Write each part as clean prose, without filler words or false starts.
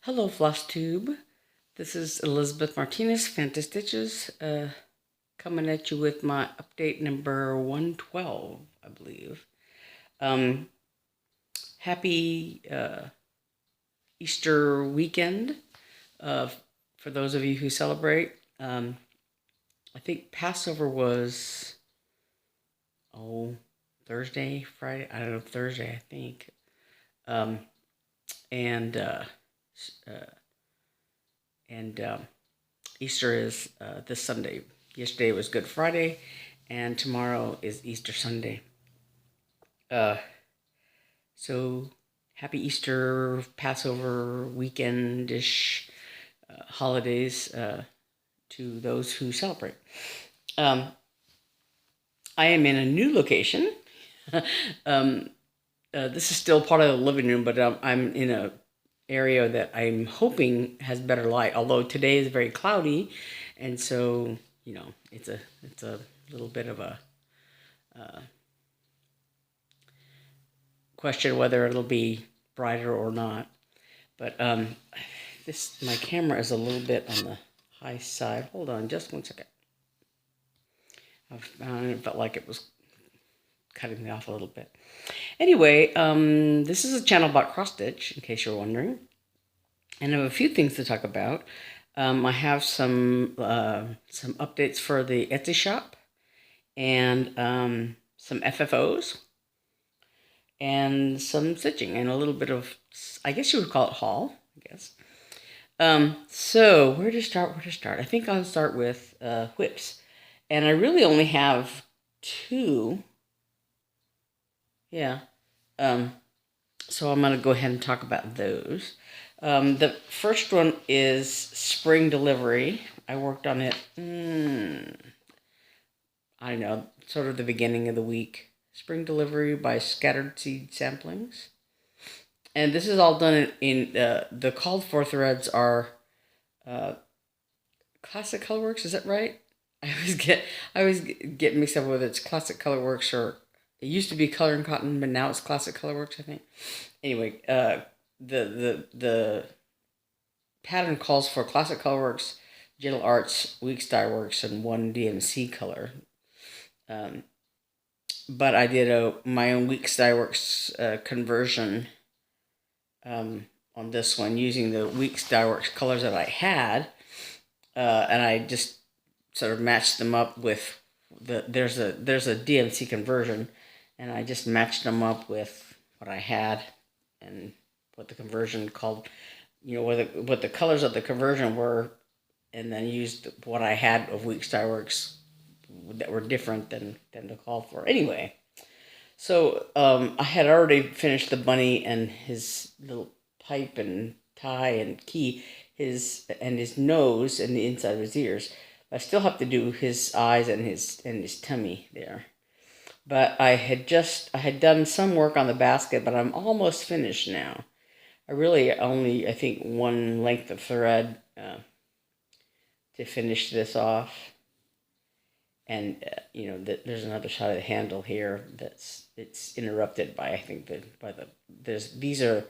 Hello, Flosstube. This is Elizabeth Martinez, phantastitches, coming at you with my update number 112, I believe. Happy Easter weekend for those of you who celebrate. I think Passover was, Thursday, Friday, I don't know, Thursday, I think. And Easter is this Sunday. Yesterday was Good Friday, and tomorrow is Easter Sunday. So happy Easter, Passover weekend-ish holidays to those who celebrate. I am in a new location. This is still part of the living room, but I'm in a area that I'm hoping has better light, although today is very cloudy, and so it's a little bit of a question whether it'll be brighter or not. But my camera is a little bit on the high side. Hold on just one second. I felt like it was cutting me off a little bit. Anyway, this is a channel about cross stitch, in case you're wondering, and I have a few things to talk about. I have some updates for the Etsy shop, and some FFOs, and some stitching, and a little bit of, I guess you would call it haul, I guess. So where to start? I think I'll start with whips, and I really only have two. Yeah. So I'm going to go ahead and talk about those. The first one is spring delivery. I worked on it, I don't know, sort of the beginning of the week. Spring delivery by Scattered Seed Samplings. And this is all done in the called for threads are Classic Colorworks, is that right? I always get mixed up whether it's Classic Colorworks or it used to be Color and Cotton, but now it's Classic Colorworks, I think. Anyway, the pattern calls for Classic Colorworks, Gentle Arts, Weeks Dye Works, and one DMC color. But I did my own Weeks Dye Works conversion on this one using the Weeks Dye Works colors that I had, and I just sort of matched them up with there's a DMC conversion. And I just matched them up with what I had and what the conversion called, what the colors of the conversion were, and then used what I had of Weeks Dye Works that were different than the call for. Anyway, so I had already finished the bunny and his little pipe and tie and key, his nose and the inside of his ears. I still have to do his eyes and his tummy there. But I had done some work on the basket, but I'm almost finished now. I really only, I think, one length of thread to finish this off. And, there's another shot of the handle here it's interrupted by, I think, these are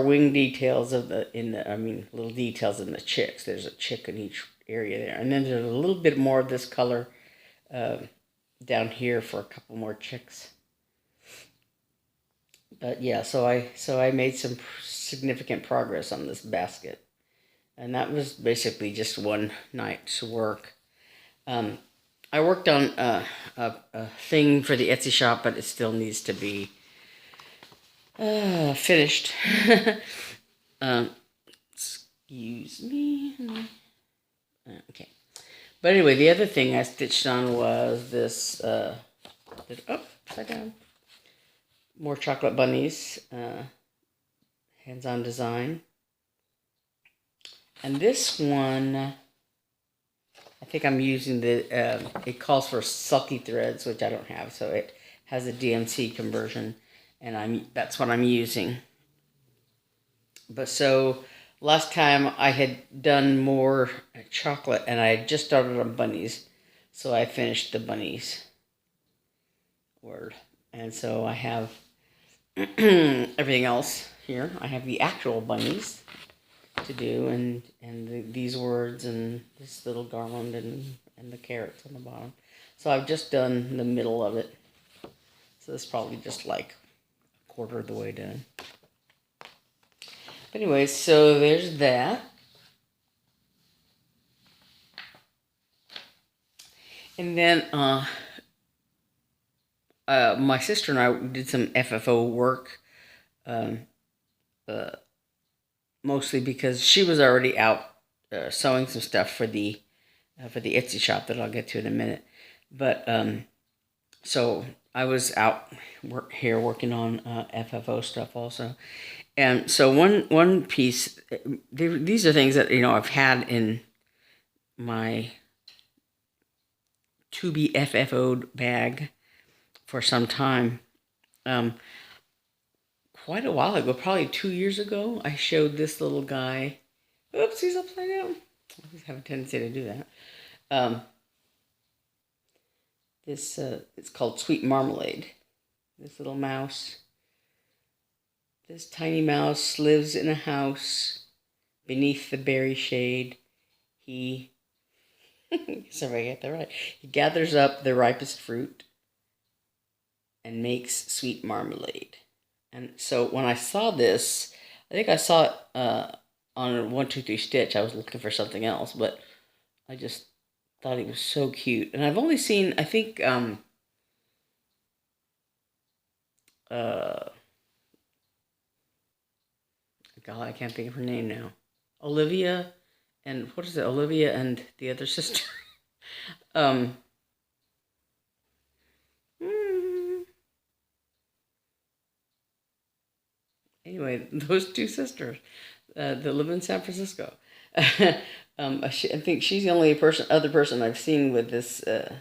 wing details little details in the chicks. There's a chick in each area there. And then there's a little bit more of this color down here for a couple more chicks. But yeah, so I made some significant progress on this basket, and that was basically just one night's work. I worked on a thing for the Etsy shop, but it still needs to be finished. Excuse me. Okay. But anyway, the other thing I stitched on was this, upside down, more chocolate bunnies, hands-on design. And this one, I think I'm using it calls for sulky threads, which I don't have, so it has a DMC conversion, and that's what I'm using. But so last time I had done more chocolate, and I had just started on bunnies, so I finished the bunnies. And so I have everything else here. I have the actual bunnies, to do, and these words and this little garland and the carrots on the bottom. So I've just done the middle of it. So it's probably just like a quarter of the way done. But anyway, so there's that. And then my sister and I did some FFO work, mostly because she was already out sewing some stuff for the Etsy shop that I'll get to in a minute. But so I was out here working on FFO stuff also. And so one piece, these are things that, I've had in my to be FFO'd bag for some time. Quite a while ago, probably 2 years ago, I showed this little guy. Oops, he's upside down. I always have a tendency to do that. It's called Sweet Marmalade. This little mouse. This tiny mouse lives in a house beneath the berry shade. He, sorry, I got that right. He gathers up the ripest fruit and makes sweet marmalade. And so when I saw this, I think I saw it on 123 Stitch. I was looking for something else, but I just thought he was so cute. And I've only seen, I think, God, I can't think of her name now. Olivia, and what is it? Olivia and the other sister. Anyway, those two sisters that live in San Francisco. I think she's the only other person I've seen with this. And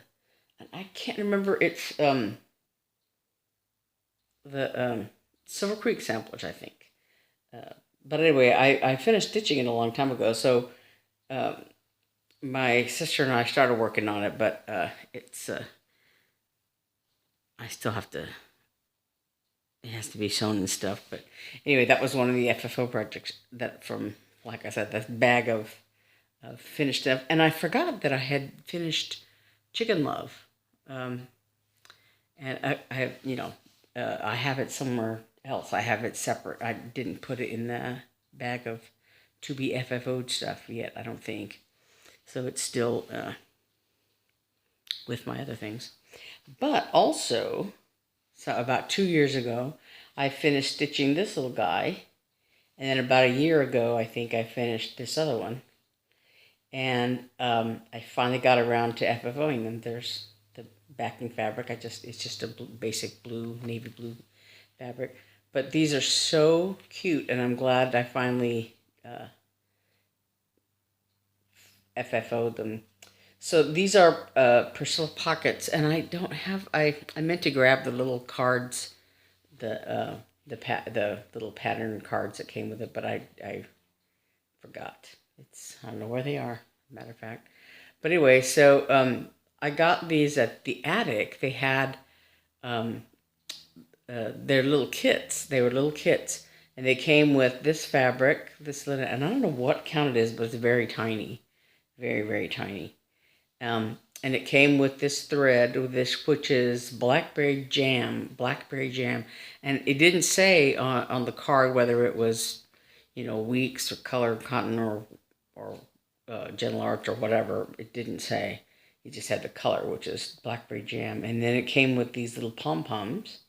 I can't remember. It's the Silver Creek samplers, I think. But anyway, I finished stitching it a long time ago. So my sister and I started working on it, but it's I still have to. It has to be sewn and stuff. But anyway, that was one of the FFO projects that from, like I said, that bag of finished stuff. And I forgot that I had finished Chicken Love. And I have, I have it somewhere else. I have it separate. I didn't put it in the bag of to be FFO'd stuff yet, I don't think. So it's still with my other things. But also, so about 2 years ago, I finished stitching this little guy. And then about a year ago, I think I finished this other one. And I finally got around to FFOing them. There's the backing fabric. It's just a basic blue, navy blue fabric. But these are so cute, and I'm glad I finally FFO'd them. So these are Priscilla pockets, and I don't have. I meant to grab the little cards, the little pattern cards that came with it, but I forgot. I don't know where they are. Matter of fact, but anyway, so I got these at the attic. They had their little kits. They were little kits, and they came with this fabric, this little, and I don't know what count it is, but it's very tiny, very, very tiny. And it came with this thread, which is blackberry jam, and it didn't say on the card whether it was, weeks or colored cotton or gentle arch or whatever. It didn't say. It just had the color, which is blackberry jam, and then it came with these little pom poms.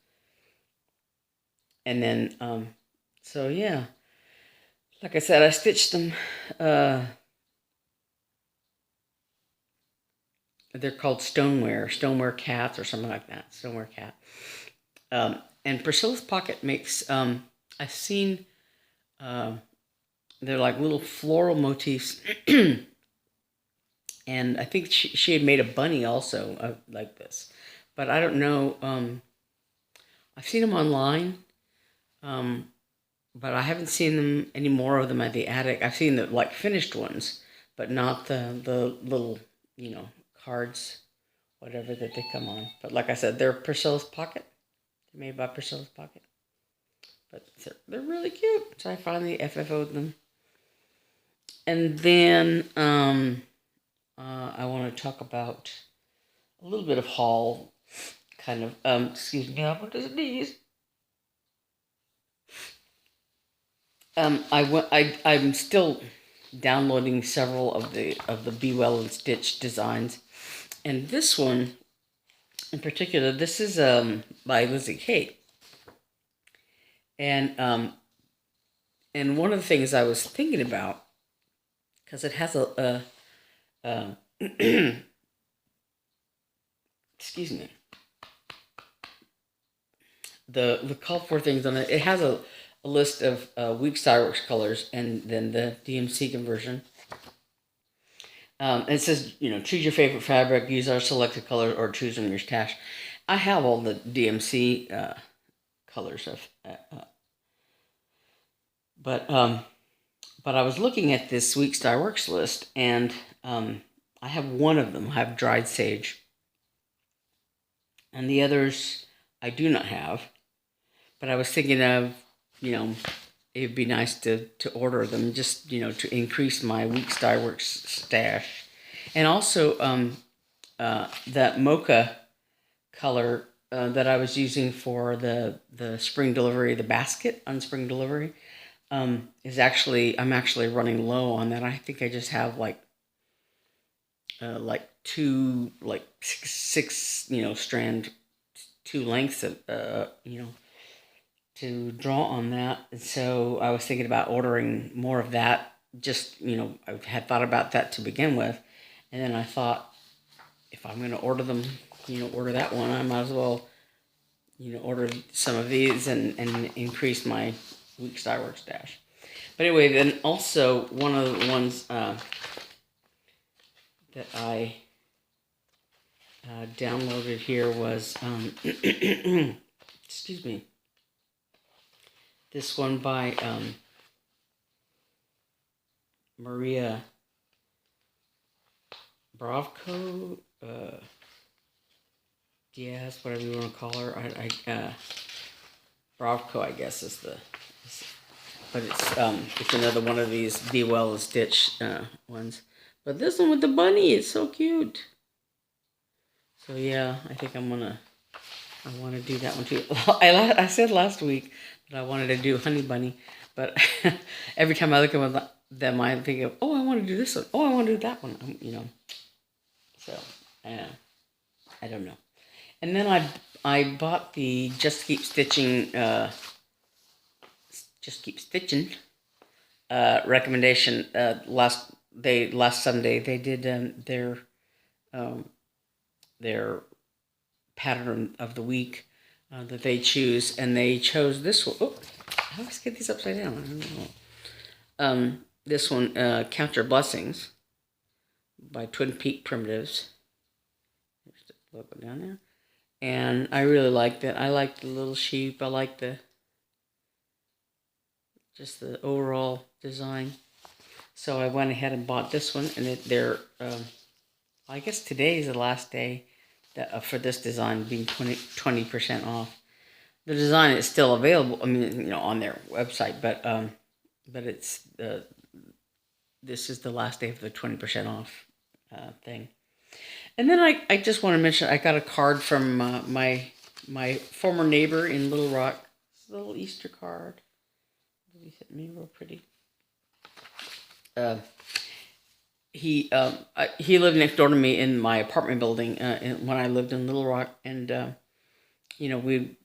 And then, so yeah, like I said, I stitched them. They're called Stoneware Cats or something like that. Stoneware Cat. And Priscilla's Pocket makes, I've seen, they're like little floral motifs. And I think she had made a bunny also like this. But I don't know, I've seen them online. But I haven't seen them, any more of them at the attic. I've seen the like finished ones, but not the little, cards, whatever that they come on. But like I said, they're Priscilla's Pocket. They're made by Priscilla's Pocket. But they're really cute. So I finally FFO'd them. And then I want to talk about a little bit of haul, kind of. Excuse me, I'm on his knees. I'm still downloading several of the Be Well and Stitch designs, and this one in particular, this is by Lizzie Kate, and one of the things I was thinking about, because it has a excuse me, the call for things on it. It has a list of weak Styrox colors and then the DMC conversion. It says, choose your favorite fabric, use our selected color, or choose from your stash. I have all the DMC colors of, but I was looking at this Week Styrox list, and I have one of them. I have dried sage, and the others I do not have. But I was thinking of, it'd be nice to order them just, to increase my Week Styrox stash. And also, that mocha color that I was using for the spring delivery, the basket on spring delivery, is actually, I'm actually running low on that. I think I just have like two, six, strand, two lengths of, to draw on that. And so I was thinking about ordering more of that. Just, I had thought about that to begin with. And then I thought, if I'm going to order them, order that one, I might as well, order some of these and increase my Week Styrox stash. But anyway, then also one of the ones that I downloaded here was, excuse me, this one by Maria Bravko, Diaz, whatever you want to call her. Bravko, I guess, is but it's another one of these Be Well and Stitch ones. But this one with the bunny is so cute. So yeah, I think I want to do that one too. I said last week that I wanted to do Honey Bunny, but every time I look at them, I think of, I want to do this one. Oh, I want to do that one. So I don't know. And then I bought the Just Keep Stitching recommendation. Last Sunday they did their pattern of the week that they choose, and they chose this one. Oh, I always get these upside down. I don't know. This one, Count Your Blessings by Twin Peak Primitives. There's the logo down there. And I really liked it. I like the little sheep. I like just the overall design. So I went ahead and bought this one, and they're I guess today is the last day for this design being 20% off. The design is still available. I mean, on their website, but it's this is the last day of the 20% off thing. And then I just want to mention I got a card from my former neighbor in Little Rock. It's a little Easter card. He sent me real pretty. He lived next door to me in my apartment building when I lived in Little Rock, and we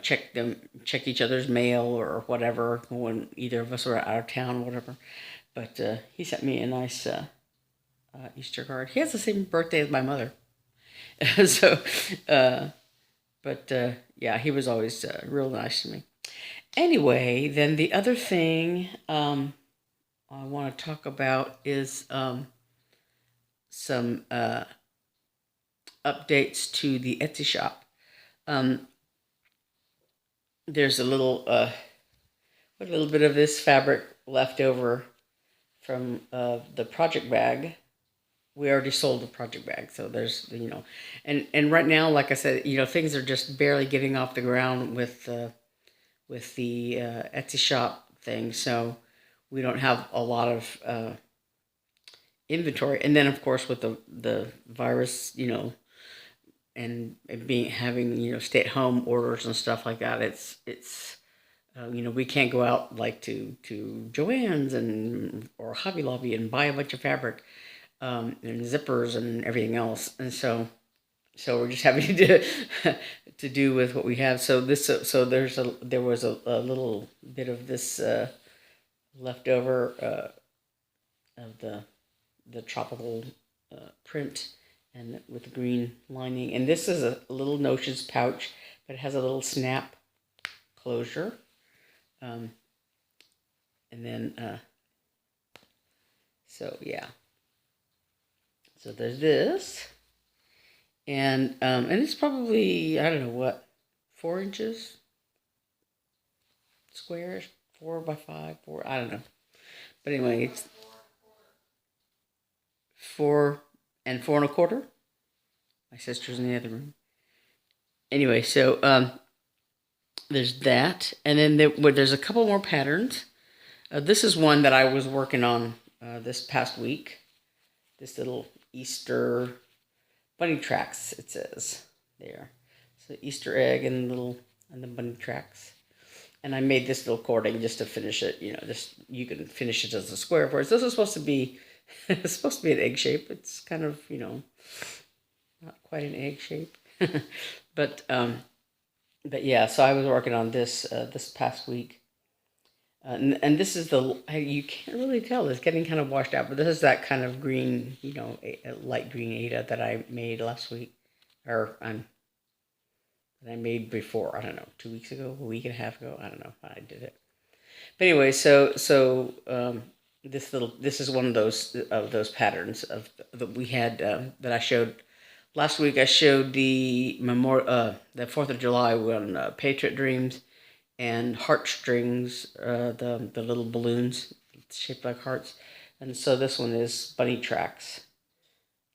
check each other's mail or whatever when either of us were out of town or whatever. But he sent me a nice Easter card. He has the same birthday as my mother. So, yeah, he was always real nice to me. Anyway, then the other thing I want to talk about is some updates to the Etsy shop. There's a little bit of this fabric left over from the project bag. We already sold the project bag, so there's and right now, like I said, things are just barely getting off the ground with the Etsy shop thing. So we don't have a lot of inventory. And then, of course, with the virus, and having stay-at-home orders and stuff like that, it's we can't go out like to Joann's or Hobby Lobby and buy a bunch of fabric and zippers and everything else, and so we're just having to to do with what we have. So there was a little bit of this leftover of the tropical print, and with the green lining. And this is a little notions pouch, but it has a little snap closure. And then, so yeah. So there's this. And it's probably, I don't know what, 4 inches squarish, 4 by 5, 4, I don't know. But anyway, it's 4 and 4 1/4. My sister's in the other room. Anyway, so there's that, and then there's a couple more patterns. This is one that I was working on this past week. This little Easter bunny tracks, it says there. So Easter egg and the bunny tracks. And I made this little cording just to finish it. You can finish it as a square for it. This is supposed to be it's supposed to be an egg shape. It's kind of, not quite an egg shape. But yeah, so I was working on this this past week. And this is you can't really tell. It's getting kind of washed out, but this is that kind of green, light green Ada that I made last week, or that I made before. I don't know, 2 weeks ago, a week and a half ago. I don't know how I did it. But anyway, so this is one of those patterns that we had that I showed last week. I showed the 4th of July one, Patriot Dreams, and heartstrings, the little balloons shaped like hearts. And so this one is bunny tracks.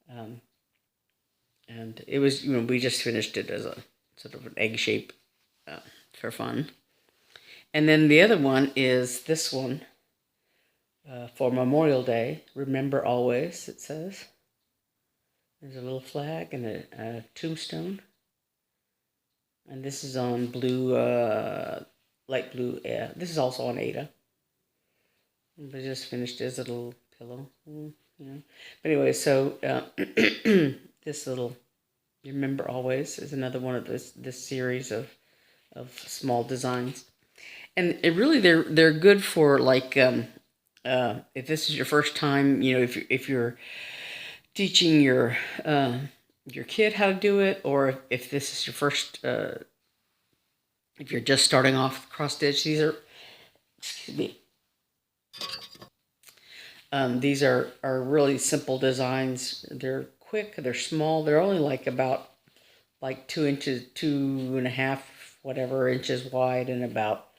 And it was, we just finished it as a sort of an egg shape for fun. And then the other one is this one for Memorial Day. Remember always, it says. There's a little flag and a tombstone. And this is on blue, light blue. This is also on Ada. I just finished as a little pillow. But anyway, so this little Remember Always is another one of this series of small designs. And it really, they're good for, like, if this is your first time, if you're teaching your kid how to do it, or if this is your first, if you're just starting off cross stitch. These are, excuse me, these are really simple designs. They're quick, they're small, they're only about 2 inches, 2.5 whatever inches wide, and about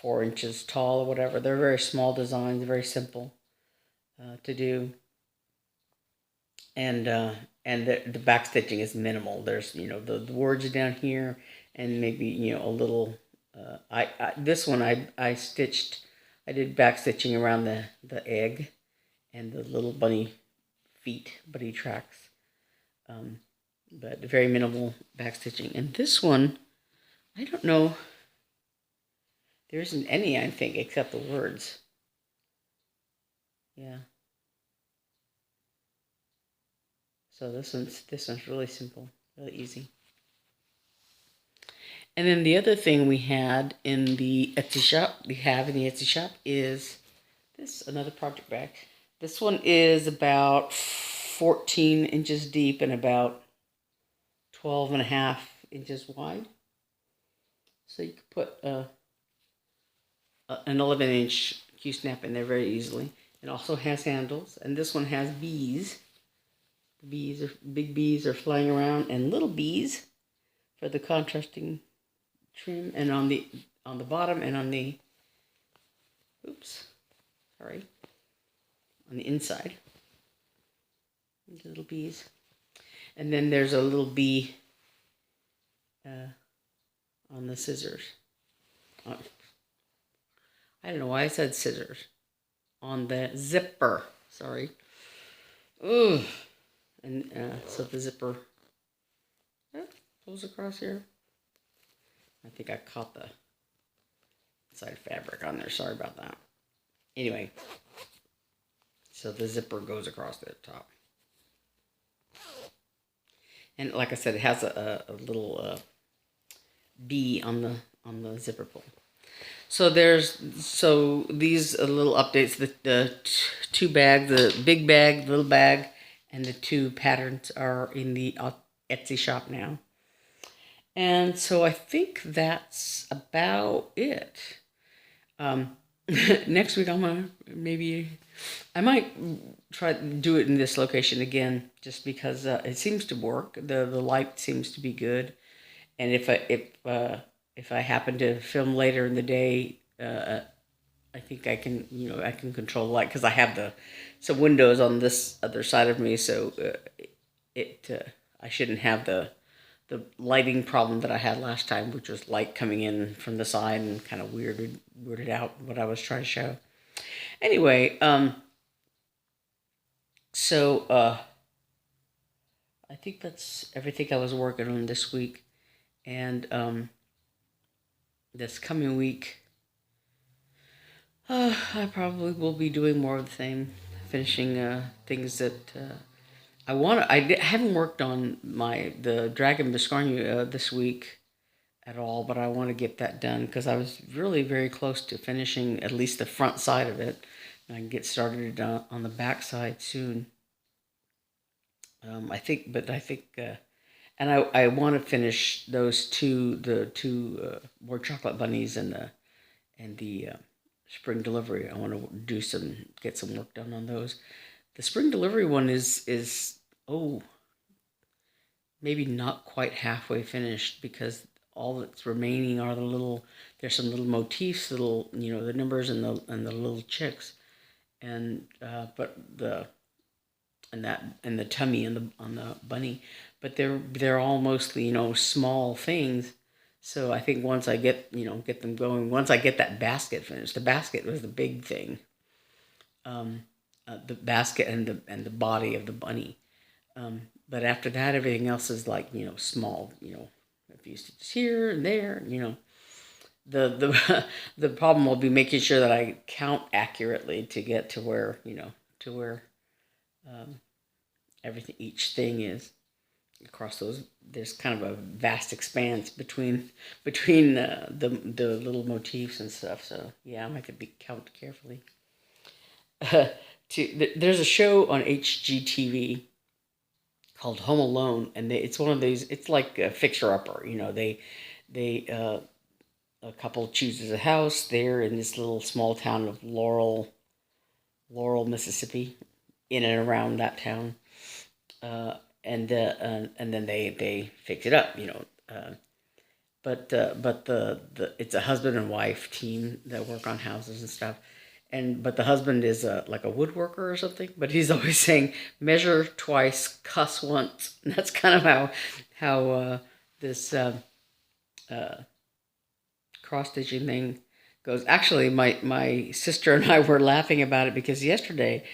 4 inches tall or whatever. They're very small designs, very simple to do. And the back stitching is minimal. There's the words down here, and maybe a little. This one I did back stitching around the egg and the little bunny feet, bunny tracks. But very minimal back stitching. And this one, I don't know. There isn't any, I think, except the words. Yeah. So this one's really simple, really easy. And then the other thing we had in the Etsy shop, is this, another project bag. This one is about 14 inches deep and about 12.5 inches wide. So you could put an 11-inch Q-snap in there very easily. It also has handles, and this one has bees. Big bees are flying around, and little bees for the contrasting trim. And on the bottom and on the on the inside, little bees. And then there's a little bee on the scissors. I don't know why I said scissors. on the zipper. Sorry. Ugh. And so the zipper pulls across here. I think I caught the side fabric on there. Sorry about that. Anyway, so the zipper goes across the top. And like I said, it has a little B on the zipper pull. So these little updates, the two bags, the big bag, little bag, and the two patterns are in the Etsy shop now. And so I think that's about it. Next week I might try to do it in this location again, just because it seems to work. The light seems to be good, and if I happen to film later in the day, I think I can control the light, because I have some windows on this other side of me, so I shouldn't have the lighting problem that I had last time, which was light coming in from the side and kind of weirded out what I was trying to show. Anyway, so I think that's everything I was working on this week, and this coming week, I probably will be doing more of the same, finishing things that I haven't worked on the Dragon Biscarnu this week at all, but I want to get that done, because I was really very close to finishing at least the front side of it. And I can get started on the back side soon. I think, and I want to finish the two more chocolate bunnies and the spring delivery. I want to get some work done on those. The spring delivery one is maybe not quite halfway finished, because all that's remaining are there's some little motifs, the numbers and the little chicks, and the tummy on the bunny, but they're all mostly small things. So I think once I get them going, once I get that basket finished, the basket was the big thing. The basket and the body of the bunny. But after that, everything else is like small. A few stitches here and there. The problem will be making sure that I count accurately to get to where everything, each thing is across those. There's kind of a vast expanse between the little motifs and stuff. So yeah, I might have to count carefully. There's a show on HGTV called Home Alone, and it's one of these. It's like a fixer-upper. A couple chooses a house. They're in this little small town of Laurel, Mississippi, in and around that town, and then they fix it up. But it's a husband and wife team that work on houses and stuff. But the husband is like a woodworker or something. But he's always saying, "Measure twice, cuss once." And that's kind of how this cross stitching thing goes. Actually, my sister and I were laughing about it, because yesterday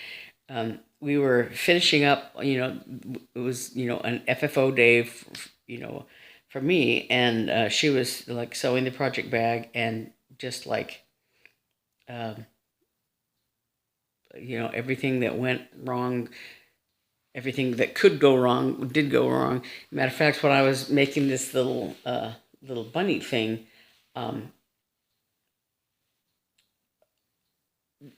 we were finishing up. It was an FFO day, for me, and she was like sewing the project bag, and just like. Everything that went wrong, everything that could go wrong did go wrong. Matter of fact, when I was making this little bunny thing,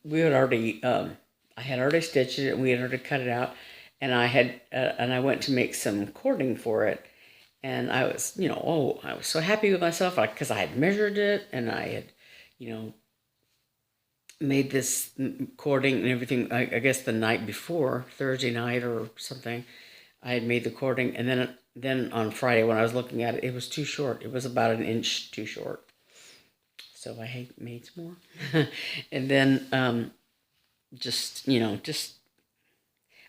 we had already I had already stitched it, and we had already cut it out, and I went to make some cording for it, and I was I was so happy with myself, because I had measured it, and I had made this cording and everything, I guess the night before, Thursday night or something. I had made the cording, and then on Friday when I was looking at it, it was too short. It was about an inch too short. So I made some more. And then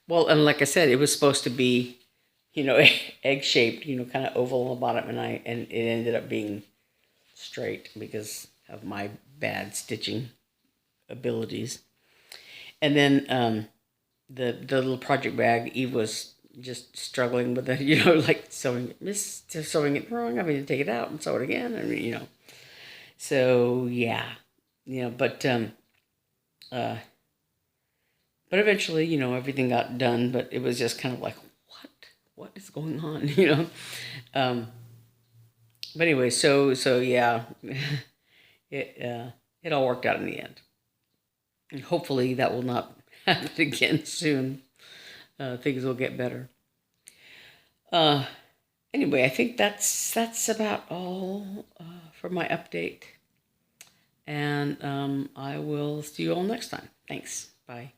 well, and like I said, it was supposed to be, egg-shaped, kind of oval on the bottom, and it ended up being straight because of my bad stitching abilities. And then the little project bag, Eve was just struggling with it, like sewing it wrong, having to take it out and sew it again, and so yeah, but eventually, everything got done, but it was just kind of like, what is going on, but anyway, so yeah, it all worked out in the end, and hopefully that will not happen again soon. Things will get better. Anyway, I think that's about all for my update. And I will see you all next time. Thanks. Bye.